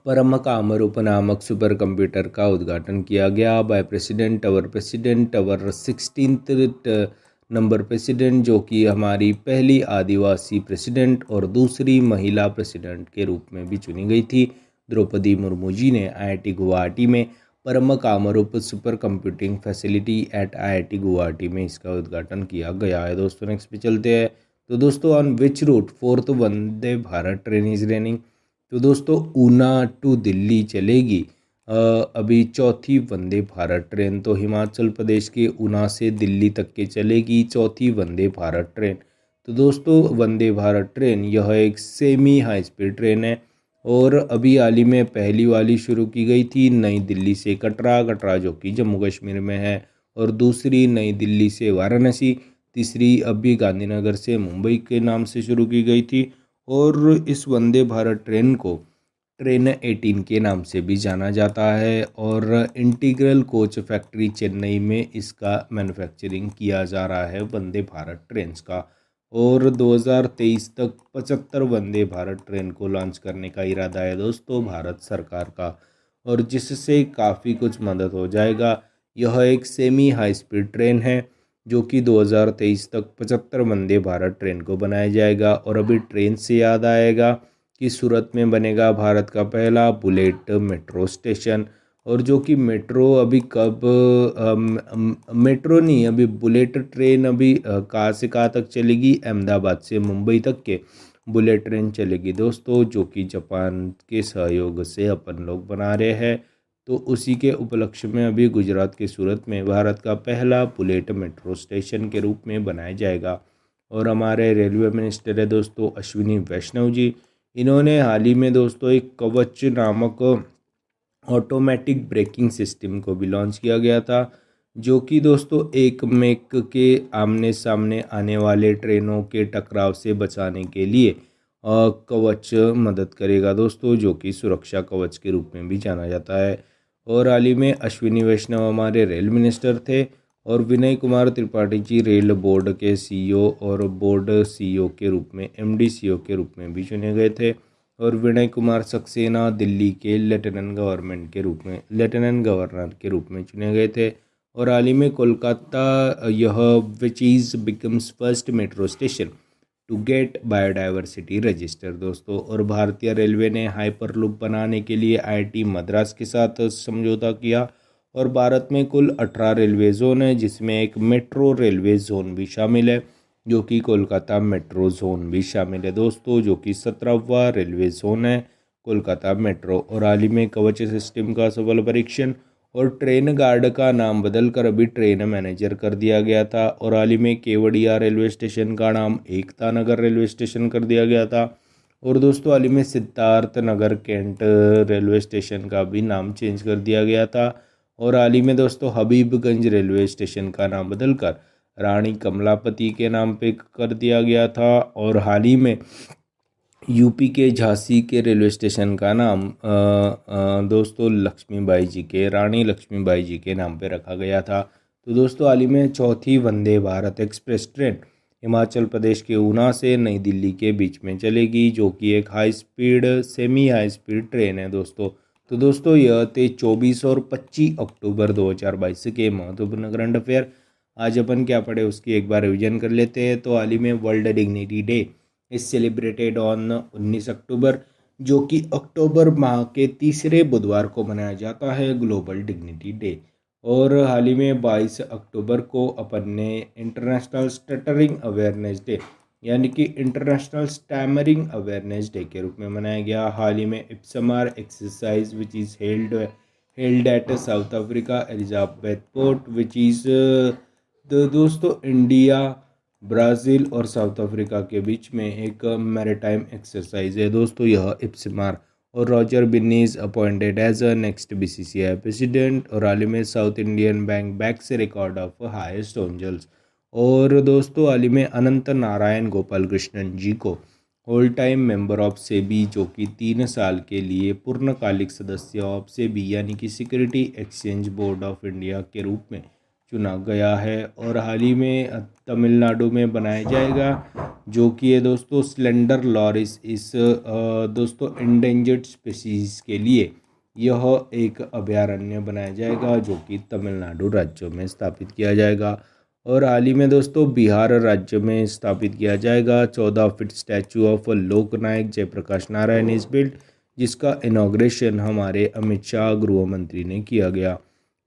परम कामरूप नामक सुपर कंप्यूटर का उद्घाटन किया गया by president our 16th number president, जो कि हमारी पहली आदिवासी प्रेसिडेंट और दूसरी महिला प्रेसिडेंट के रूप में भी चुनी गई थी। द्रौपदी मुर्मू जी ने IIT गुवाहाटी में परम Kamrupa super computing facility eight IIT Guwahati में इसका उद्घाटन किया गया है। दोस्तों नेक्स्ट पे चलते हैं। तो दोस्तों on which route 4th Vande Bharat train is running. तो दोस्तों ऊना टू दिल्ली चलेगी अभी चौथी वंदे भारत ट्रेन। तो हिमाचल प्रदेश के ऊना से दिल्ली तक के चलेगी चौथी वंदे भारत ट्रेन। तो दोस्तों वंदे भारत ट्रेन यह एक सेमी हाई स्पीड ट्रेन है, और अभी हाल ही में पहली वाली शुरू की गई थी नई दिल्ली से कटरा जो कि जम्मू कश्मीर में है, और दूसरी नई दिल्ली से वाराणसी, तीसरी अभी गांधीनगर से मुंबई के नाम से शुरू की गई थी। और इस वंदे भारत ट्रेन को ट्रेन 18 के नाम से भी जाना जाता है, और इंटीग्रल कोच फैक्ट्री चेन्नई में इसका मैन्युफैक्चरिंग किया जा रहा है वंदे भारत ट्रेन्स का। और 2023 तक 75 वंदे भारत ट्रेन को लॉन्च करने का इरादा है दोस्तों भारत सरकार का, और जिससे काफ़ी कुछ मदद हो जाएगा। यह एक सेमी हाई स्पीड ट्रेन है जो कि 2023 तक 75 वंदे भारत ट्रेन को बनाया जाएगा। और अभी ट्रेन से याद आएगा कि सूरत में बनेगा भारत का पहला बुलेट मेट्रो स्टेशन, और जो कि मेट्रो अभी कब मेट्रो नहीं, अभी बुलेट ट्रेन अभी कहाँ से कहाँ तक चलेगी, अहमदाबाद से मुंबई तक के बुलेट ट्रेन चलेगी दोस्तों, जो कि जापान के सहयोग से अपन लोग बना रहे हैं। तो उसी के उपलक्ष्य में अभी गुजरात के सूरत में भारत का पहला बुलेट मेट्रो स्टेशन के रूप में बनाया जाएगा। और हमारे रेलवे मिनिस्टर है दोस्तों अश्विनी वैष्णव जी। इन्होंने हाल ही में दोस्तों एक कवच नामक ऑटोमेटिक ब्रेकिंग सिस्टम को भी लॉन्च किया गया था, जो कि दोस्तों एक मेक के आमने सामने आने वाले ट्रेनों के टकराव से बचाने के लिए कवच मदद करेगा दोस्तों, जो कि सुरक्षा कवच के रूप में भी जाना जाता है। और हाल ही में अश्विनी वैष्णव हमारे रेल मिनिस्टर थे, और विनय कुमार त्रिपाठी जी रेल बोर्ड के CEO और बोर्ड CEO के रूप में MD CEO के रूप में भी चुने गए थे। और विनय कुमार सक्सेना दिल्ली के लेफ्टिनेंट गवर्नर के रूप में चुने गए थे। और हाल ही में कोलकाता यह which is becomes first metro station to get biodiversity register दोस्तों। और भारतीय रेलवे ने हाइपरलूप बनाने के लिए IIT मद्रास के साथ समझौता किया, और भारत में कुल 18 रेलवे जोन है, जिसमें एक मेट्रो रेलवे जोन भी शामिल है, जो कि कोलकाता मेट्रो जोन भी शामिल है दोस्तों, जो कि 17वां रेलवे जोन है कोलकाता मेट्रो। और हाल ही में कवच सिस्टम का सफल परीक्षण और ट्रेन गार्ड का नाम बदलकर अभी ट्रेन मैनेजर कर दिया गया था। और हाल ही में केवड़िया रेलवे स्टेशन का नाम एकता नगर रेलवे स्टेशन कर दिया गया था। और दोस्तों हाल ही में Siddharth Nagar cantt railway station का भी नाम चेंज कर दिया गया था। और हाल ही में दोस्तों हबीबगंज रेलवे स्टेशन का नाम बदलकर रानी कमलापति के नाम पे कर दिया गया था। और हाल ही में यूपी के झांसी के रेलवे स्टेशन का नाम दोस्तों लक्ष्मीबाई जी के रानी लक्ष्मीबाई जी के नाम पे रखा गया था। तो दोस्तों हाल ही में चौथी वंदे भारत एक्सप्रेस ट्रेन हिमाचल प्रदेश के ऊना से नई दिल्ली के बीच में चलेगी, जो कि एक सेमी हाई स्पीड ट्रेन है दोस्तों। तो दोस्तों यह थे 24 और 25 अक्टूबर 2022 के महत्वपूर्ण करंट अफेयर। आज अपन क्या पढ़े उसकी एक बार रिवीजन कर लेते हैं। तो हाल ही में world dignity day is celebrated on 19 अक्टूबर, जो कि अक्टूबर माह के तीसरे बुधवार को मनाया जाता है ग्लोबल डिग्निटी डे। और हाल ही में 22 अक्टूबर को अपन ने इंटरनेशनल स्टटरिंग अवेयरनेस डे यानी कि इंटरनेशनल स्टैमरिंग अवेयरनेस डे के रूप में मनाया गया। हाल ही में IBSAMAR exercise which is held at South Africa Elizabeth Port, which is दोस्तों इंडिया, ब्राज़ील और साउथ अफ्रीका के बीच में एक मैरीटाइम एक्सरसाइज है दोस्तों। यह इप्सिमार और Roger Binny appointed as a next BCCI president. और हाल ही में South Indian bank backs record of highest oonjals. और दोस्तों हाल ही में अनंत नारायण गोपाल कृष्णन जी को all time member of SEBI, जो कि 3 साल के लिए पूर्णकालिक सदस्य ऑफ सेबी यानी कि security exchange board of India के रूप में चुना गया है। और हाल ही में तमिलनाडु में बनाया जाएगा, जो कि है दोस्तों स्लेंडर लॉरिस इस दोस्तों इंडेंजर्ड स्पीसीज के लिए यह एक अभयारण्य बनाया जाएगा, जो कि तमिलनाडु राज्य में स्थापित किया जाएगा। और हाल ही में दोस्तों बिहार राज्य में स्थापित किया जाएगा 14 feet statue of Loknayak Jayaprakash Narayan is built, जिसका इनॉग्रेशन हमारे अमित शाह गृह मंत्री ने किया गया।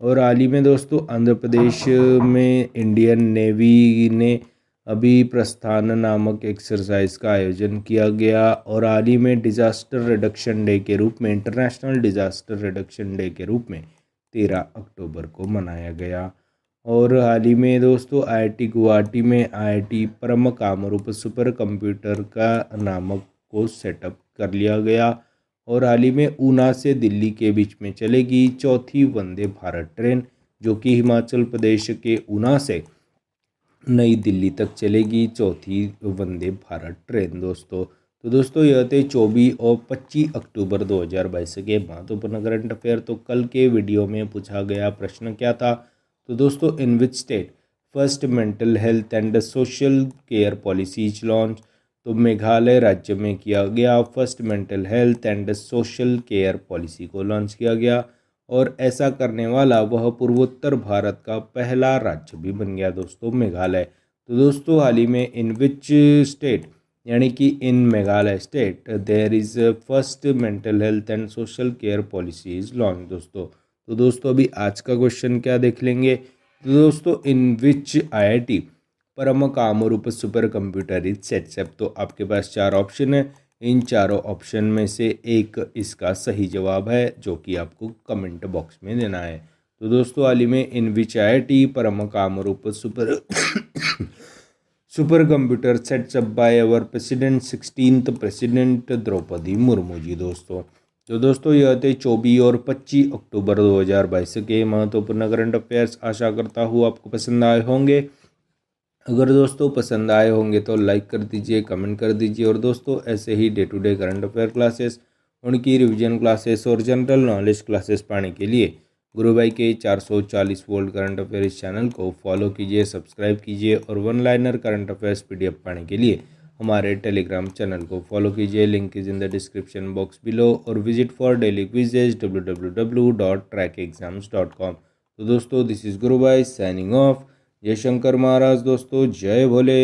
और हाल ही में दोस्तों आंध्र प्रदेश में इंडियन नेवी ने अभी प्रस्थान नामक एक्सरसाइज का आयोजन किया गया। और हाल ही में डिज़ास्टर रिडक्शन डे के रूप में, इंटरनेशनल डिज़ास्टर रिडक्शन डे के रूप में 13 अक्टूबर को मनाया गया। और हाल ही में दोस्तों आईआईटी गुवाहाटी में IIT Param Kamrupa super computer का नामक को सेटअप कर लिया गया। और हाल ही में ऊना से दिल्ली के बीच में चलेगी चौथी वंदे भारत ट्रेन, जो कि हिमाचल प्रदेश के ऊना से नई दिल्ली तक चलेगी चौथी वंदे भारत ट्रेन दोस्तों। तो दोस्तों यह थे 24 और 25 अक्टूबर 2022 के महत्वपूर्ण करंट अफेयर। तो कल के वीडियो में पूछा गया प्रश्न क्या था? तो दोस्तों in which state first mental health and social care policies launch. तो मेघालय राज्य में किया गया first mental health and social care policy को लॉन्च किया गया। और ऐसा करने वाला वह पूर्वोत्तर भारत का पहला राज्य भी बन गया दोस्तों, मेघालय। तो दोस्तों हाल ही में इन विच स्टेट यानी कि in Meghalaya state there is first mental health and social care policy is launch दोस्तों। तो दोस्तों अभी आज का क्वेश्चन क्या देख लेंगे? तो दोस्तों in which IIT Param Kamrupa super computer is setup. तो आपके पास 4 ऑप्शन है, इन चारों ऑप्शन में से एक इसका सही जवाब है, जो कि आपको कमेंट बॉक्स में देना है। तो दोस्तों हाल ही में in which IIT Param Kamrupa super super computer sets up by our president 16th president Draupadi Murmu ji दोस्तों। तो दोस्तों यह थे 24 और 25 अक्टूबर 2022 के महत्वपूर्ण करंट अफेयर्स। आशा करता हूँ आपको पसंद आए होंगे। अगर दोस्तों पसंद आए होंगे तो लाइक कर दीजिए, कमेंट कर दीजिए। और दोस्तों ऐसे ही day to day current affair classes, उनकी रिवीजन क्लासेस और जनरल नॉलेज क्लासेस पाने के लिए गुरु भाई के 440 वोल्ट करंट अफेयर इस चैनल को फॉलो कीजिए, सब्सक्राइब कीजिए। और one liner current affairs PDF पाने के लिए हमारे टेलीग्राम चैनल को फॉलो कीजिए। Link is in the description box below. और visit for daily quizzes www.trackexams.com। तो दोस्तों दिस इज गुरु भाई साइनिंग ऑफ। जय शंकर महाराज दोस्तों, जय भोले।